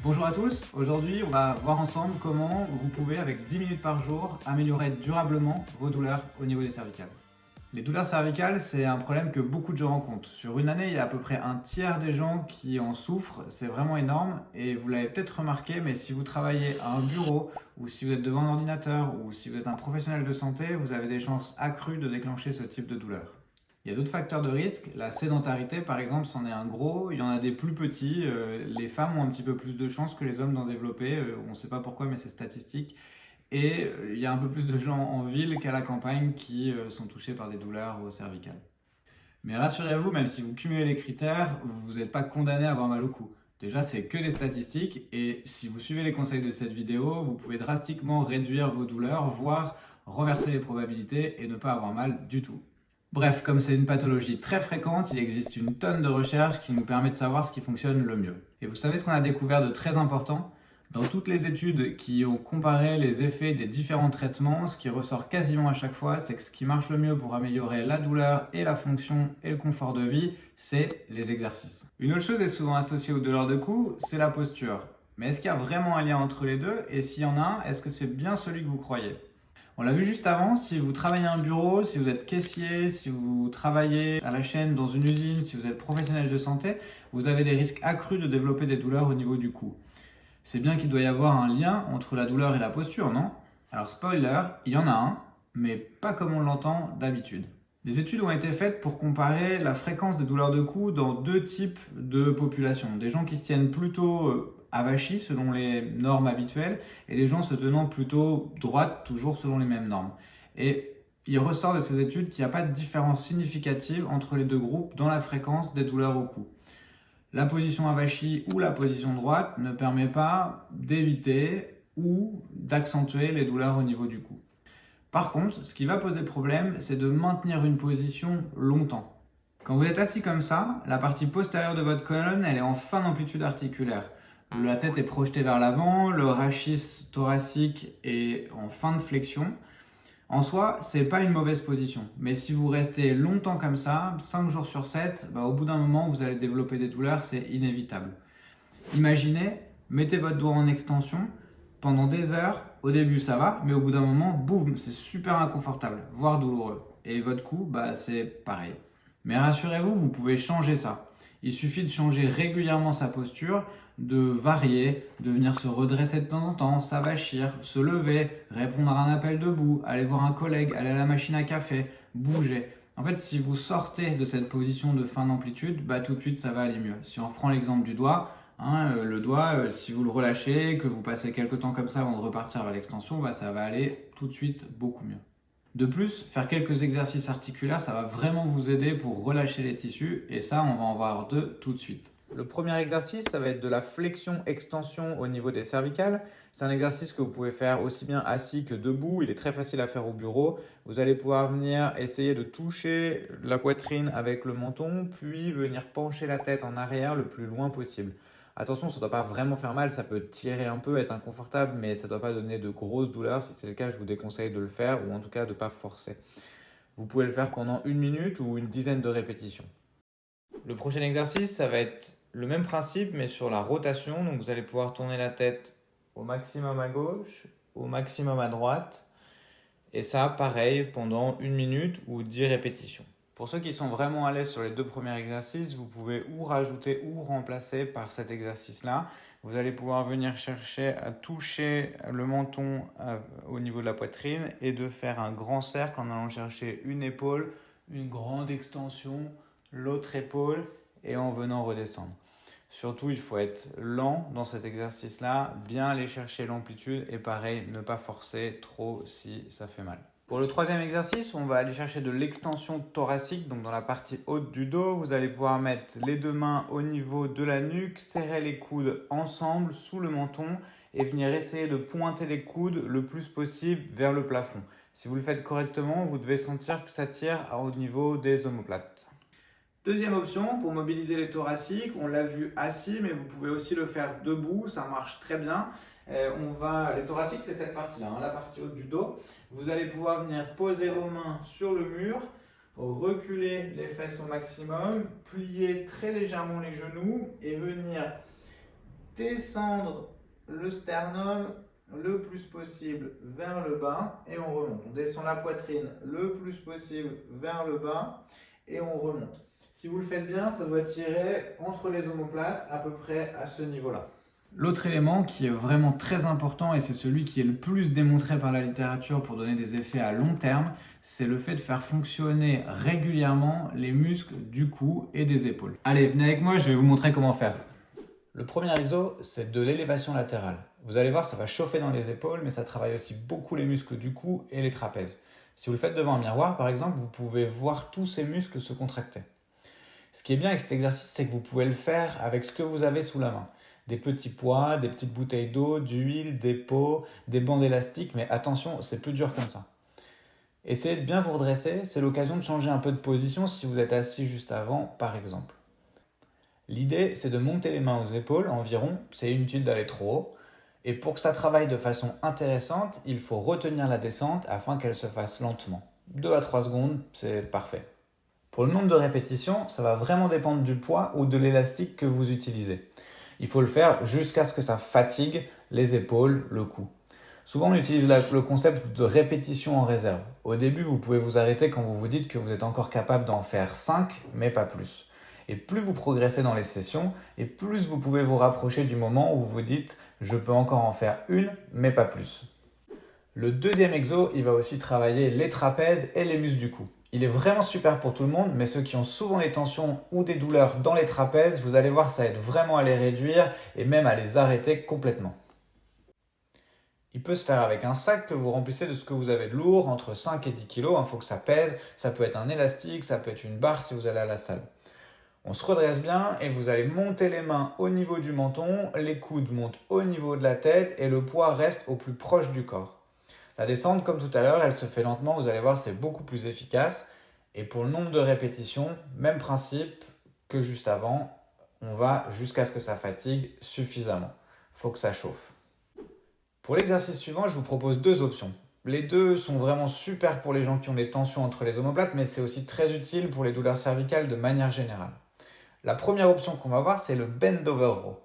Bonjour à tous, aujourd'hui on va voir ensemble comment vous pouvez avec 10 minutes par jour améliorer durablement vos douleurs au niveau des cervicales. Les douleurs cervicales, c'est un problème que beaucoup de gens rencontrent. Sur une année, il y a à peu près un tiers des gens qui en souffrent, c'est vraiment énorme et vous l'avez peut-être remarqué, mais si vous travaillez à un bureau ou si vous êtes devant un ordinateur ou si vous êtes un professionnel de santé, vous avez des chances accrues de déclencher ce type de douleur. Il y a d'autres facteurs de risque. La sédentarité, par exemple, c'en est un gros. Il y en a des plus petits. Les femmes ont un petit peu plus de chances que les hommes d'en développer. On ne sait pas pourquoi, mais c'est statistique. Et il y a un peu plus de gens en ville qu'à la campagne qui sont touchés par des douleurs au cervical. Mais rassurez-vous, même si vous cumulez les critères, vous n'êtes pas condamné à avoir mal au cou. Déjà, c'est que des statistiques. Et si vous suivez les conseils de cette vidéo, vous pouvez drastiquement réduire vos douleurs, voire renverser les probabilités et ne pas avoir mal du tout. Bref, comme c'est une pathologie très fréquente, il existe une tonne de recherches qui nous permet de savoir ce qui fonctionne le mieux. Et vous savez ce qu'on a découvert de très important? Dans toutes les études qui ont comparé les effets des différents traitements, ce qui ressort quasiment à chaque fois, c'est que ce qui marche le mieux pour améliorer la douleur et la fonction et le confort de vie, c'est les exercices. Une autre chose est souvent associée aux douleurs de cou, c'est la posture. Mais est-ce qu'il y a vraiment un lien entre les deux? Et s'il y en a un, est-ce que c'est bien celui que vous croyez? On l'a vu juste avant, si vous travaillez à un bureau, si vous êtes caissier, si vous travaillez à la chaîne dans une usine, si vous êtes professionnel de santé, vous avez des risques accrus de développer des douleurs au niveau du cou. C'est bien qu'il doit y avoir un lien entre la douleur et la posture, non? Alors spoiler, il y en a un, mais pas comme on l'entend d'habitude. Des études ont été faites pour comparer la fréquence des douleurs de cou dans deux types de populations. Des gens qui se tiennent plutôt avachis selon les normes habituelles et des gens se tenant plutôt droite, toujours selon les mêmes normes. Et il ressort de ces études qu'il n'y a pas de différence significative entre les deux groupes dans la fréquence des douleurs au cou. La position avachie ou la position droite ne permet pas d'éviter ou d'accentuer les douleurs au niveau du cou. Par contre, ce qui va poser problème, c'est de maintenir une position longtemps. Quand vous êtes assis comme ça, la partie postérieure de votre colonne, elle est en fin d'amplitude articulaire. La tête est projetée vers l'avant, le rachis thoracique est en fin de flexion. En soi, c'est pas une mauvaise position. Mais si vous restez longtemps comme ça, 5 jours sur 7, au bout d'un moment, vous allez développer des douleurs, c'est inévitable. Imaginez, mettez votre doigt en extension, pendant des heures, au début ça va, mais au bout d'un moment, boum, c'est super inconfortable, voire douloureux. Et votre cou, c'est pareil. Mais rassurez-vous, vous pouvez changer ça. Il suffit de changer régulièrement sa posture, de varier, de venir se redresser de temps en temps, s'avachir, se lever, répondre à un appel debout, aller voir un collègue, aller à la machine à café, bouger. En fait, si vous sortez de cette position de fin d'amplitude, tout de suite ça va aller mieux. Si on reprend l'exemple du doigt, le doigt, si vous le relâchez, que vous passez quelques temps comme ça avant de repartir vers l'extension, ça va aller tout de suite beaucoup mieux. De plus, faire quelques exercices articulaires, ça va vraiment vous aider pour relâcher les tissus et ça, on va en voir deux tout de suite. Le premier exercice, ça va être de la flexion-extension au niveau des cervicales. C'est un exercice que vous pouvez faire aussi bien assis que debout. Il est très facile à faire au bureau. Vous allez pouvoir venir essayer de toucher la poitrine avec le menton, puis venir pencher la tête en arrière le plus loin possible. Attention, ça ne doit pas vraiment faire mal, ça peut tirer un peu, être inconfortable, mais ça ne doit pas donner de grosses douleurs. Si c'est le cas, je vous déconseille de le faire ou en tout cas de ne pas forcer. Vous pouvez le faire pendant 1 minute ou une dizaine de répétitions. Le prochain exercice, ça va être le même principe, mais sur la rotation. Donc vous allez pouvoir tourner la tête au maximum à gauche, au maximum à droite. Et ça, pareil, pendant 1 minute ou 10 répétitions. Pour ceux qui sont vraiment à l'aise sur les deux premiers exercices, vous pouvez ou rajouter ou remplacer par cet exercice-là. Vous allez pouvoir venir chercher à toucher le menton au niveau de la poitrine et de faire un grand cercle en allant chercher une épaule, une grande extension, l'autre épaule et en venant redescendre. Surtout, il faut être lent dans cet exercice-là, bien aller chercher l'amplitude et pareil, ne pas forcer trop si ça fait mal. Pour le troisième exercice, on va aller chercher de l'extension thoracique, donc dans la partie haute du dos. Vous allez pouvoir mettre les deux mains au niveau de la nuque, serrer les coudes ensemble sous le menton et venir essayer de pointer les coudes le plus possible vers le plafond. Si vous le faites correctement, vous devez sentir que ça tire au niveau des omoplates. Deuxième option, pour mobiliser les thoraciques, on l'a vu assis, mais vous pouvez aussi le faire debout, ça marche très bien. Les thoraciques, c'est cette partie-là, la partie haute du dos. Vous allez pouvoir venir poser vos mains sur le mur, reculer les fesses au maximum, plier très légèrement les genoux et venir descendre le sternum le plus possible vers le bas et on remonte. On descend la poitrine le plus possible vers le bas et on remonte. Si vous le faites bien, ça doit tirer entre les omoplates à peu près à ce niveau-là. L'autre élément qui est vraiment très important et c'est celui qui est le plus démontré par la littérature pour donner des effets à long terme, c'est le fait de faire fonctionner régulièrement les muscles du cou et des épaules. Allez, venez avec moi, je vais vous montrer comment faire. Le premier exo, c'est de l'élévation latérale. Vous allez voir, ça va chauffer dans les épaules, mais ça travaille aussi beaucoup les muscles du cou et les trapèzes. Si vous le faites devant un miroir, par exemple, vous pouvez voir tous ces muscles se contracter. Ce qui est bien avec cet exercice, c'est que vous pouvez le faire avec ce que vous avez sous la main. Des petits poids, des petites bouteilles d'eau, d'huile, des pots, des bandes élastiques, mais attention, c'est plus dur comme ça. Essayez de bien vous redresser, c'est l'occasion de changer un peu de position si vous êtes assis juste avant, par exemple. L'idée, c'est de monter les mains aux épaules environ, c'est inutile d'aller trop haut. Et pour que ça travaille de façon intéressante, il faut retenir la descente afin qu'elle se fasse lentement. 2 à 3 secondes, c'est parfait. Pour le nombre de répétitions, ça va vraiment dépendre du poids ou de l'élastique que vous utilisez. Il faut le faire jusqu'à ce que ça fatigue les épaules, le cou. Souvent, on utilise le concept de répétition en réserve. Au début, vous pouvez vous arrêter quand vous vous dites que vous êtes encore capable d'en faire 5, mais pas plus. Et plus vous progressez dans les sessions, et plus vous pouvez vous rapprocher du moment où vous vous dites « je peux encore en faire une, mais pas plus ». Le deuxième exo, il va aussi travailler les trapèzes et les muscles du cou. Il est vraiment super pour tout le monde, mais ceux qui ont souvent des tensions ou des douleurs dans les trapèzes, vous allez voir, ça aide vraiment à les réduire et même à les arrêter complètement. Il peut se faire avec un sac que vous remplissez de ce que vous avez de lourd, entre 5 et 10 kg, il faut que ça pèse. Ça peut être un élastique, ça peut être une barre si vous allez à la salle. On se redresse bien et vous allez monter les mains au niveau du menton, les coudes montent au niveau de la tête et le poids reste au plus proche du corps. La descente, comme tout à l'heure, elle se fait lentement, vous allez voir, c'est beaucoup plus efficace. Et pour le nombre de répétitions, même principe que juste avant, on va jusqu'à ce que ça fatigue suffisamment. Il faut que ça chauffe. Pour l'exercice suivant, je vous propose 2 options. Les deux sont vraiment super pour les gens qui ont des tensions entre les omoplates, mais c'est aussi très utile pour les douleurs cervicales de manière générale. La première option qu'on va voir, c'est le bend over row.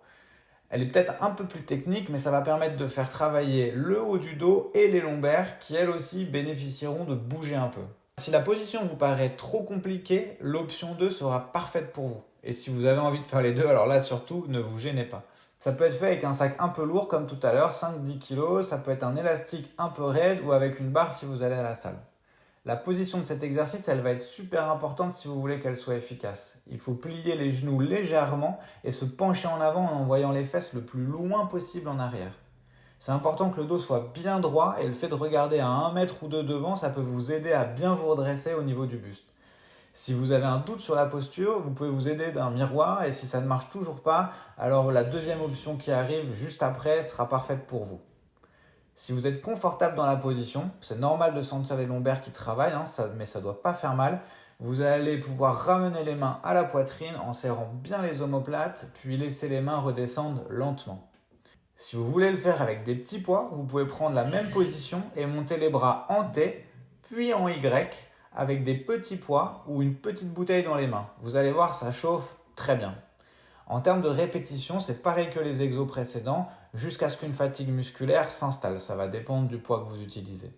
Elle est peut-être un peu plus technique, mais ça va permettre de faire travailler le haut du dos et les lombaires qui, elles aussi, bénéficieront de bouger un peu. Si la position vous paraît trop compliquée, l'option 2 sera parfaite pour vous. Et si vous avez envie de faire les deux, alors là, surtout, ne vous gênez pas. Ça peut être fait avec un sac un peu lourd, comme tout à l'heure, 5-10 kg. Ça peut être un élastique un peu raide ou avec une barre si vous allez à la salle. La position de cet exercice, elle va être super importante si vous voulez qu'elle soit efficace. Il faut plier les genoux légèrement et se pencher en avant en envoyant les fesses le plus loin possible en arrière. C'est important que le dos soit bien droit et le fait de regarder à 1 mètre ou 2 devant, ça peut vous aider à bien vous redresser au niveau du buste. Si vous avez un doute sur la posture, vous pouvez vous aider d'un miroir et si ça ne marche toujours pas, alors la deuxième option qui arrive juste après sera parfaite pour vous. Si vous êtes confortable dans la position, c'est normal de sentir les lombaires qui travaillent, mais ça ne doit pas faire mal. Vous allez pouvoir ramener les mains à la poitrine en serrant bien les omoplates, puis laisser les mains redescendre lentement. Si vous voulez le faire avec des petits poids, vous pouvez prendre la même position et monter les bras en T, puis en Y, avec des petits poids ou une petite bouteille dans les mains. Vous allez voir, ça chauffe très bien. En termes de répétition, c'est pareil que les exos précédents, jusqu'à ce qu'une fatigue musculaire s'installe. Ça va dépendre du poids que vous utilisez.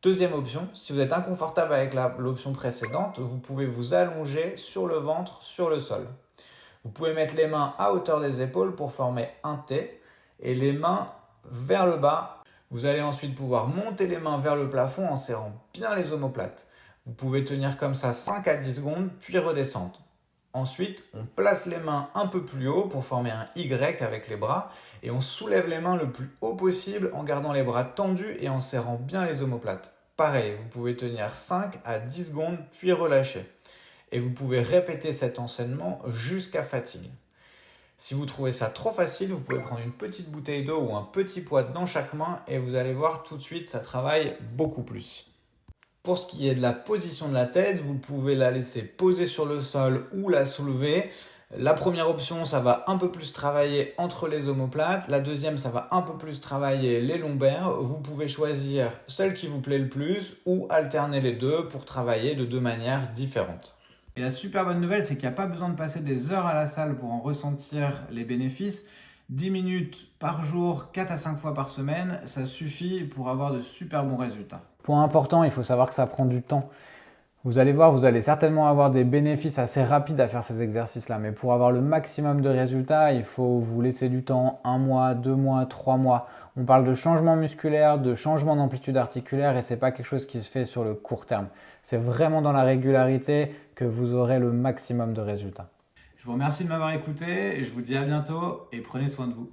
Deuxième option, si vous êtes inconfortable avec l'option précédente, vous pouvez vous allonger sur le ventre, sur le sol. Vous pouvez mettre les mains à hauteur des épaules pour former un T et les mains vers le bas. Vous allez ensuite pouvoir monter les mains vers le plafond en serrant bien les omoplates. Vous pouvez tenir comme ça 5 à 10 secondes, puis redescendre. Ensuite, on place les mains un peu plus haut pour former un Y avec les bras et on soulève les mains le plus haut possible en gardant les bras tendus et en serrant bien les omoplates. Pareil, vous pouvez tenir 5 à 10 secondes puis relâcher. Et vous pouvez répéter cet enchaînement jusqu'à fatigue. Si vous trouvez ça trop facile, vous pouvez prendre une petite bouteille d'eau ou un petit poids dans chaque main et vous allez voir tout de suite, ça travaille beaucoup plus. Pour ce qui est de la position de la tête, vous pouvez la laisser poser sur le sol ou la soulever. La première option, ça va un peu plus travailler entre les omoplates. La deuxième, ça va un peu plus travailler les lombaires. Vous pouvez choisir celle qui vous plaît le plus ou alterner les deux pour travailler de 2 manières différentes. Et la super bonne nouvelle, c'est qu'il n'y a pas besoin de passer des heures à la salle pour en ressentir les bénéfices. 10 minutes par jour, 4 à 5 fois par semaine, ça suffit pour avoir de super bons résultats. Point important, il faut savoir que ça prend du temps. Vous allez voir, vous allez certainement avoir des bénéfices assez rapides à faire ces exercices-là. Mais pour avoir le maximum de résultats, il faut vous laisser du temps, 1 mois, 2 mois, 3 mois. On parle de changement musculaire, de changement d'amplitude articulaire et ce n'est pas quelque chose qui se fait sur le court terme. C'est vraiment dans la régularité que vous aurez le maximum de résultats. Je vous remercie de m'avoir écouté, je vous dis à bientôt et prenez soin de vous.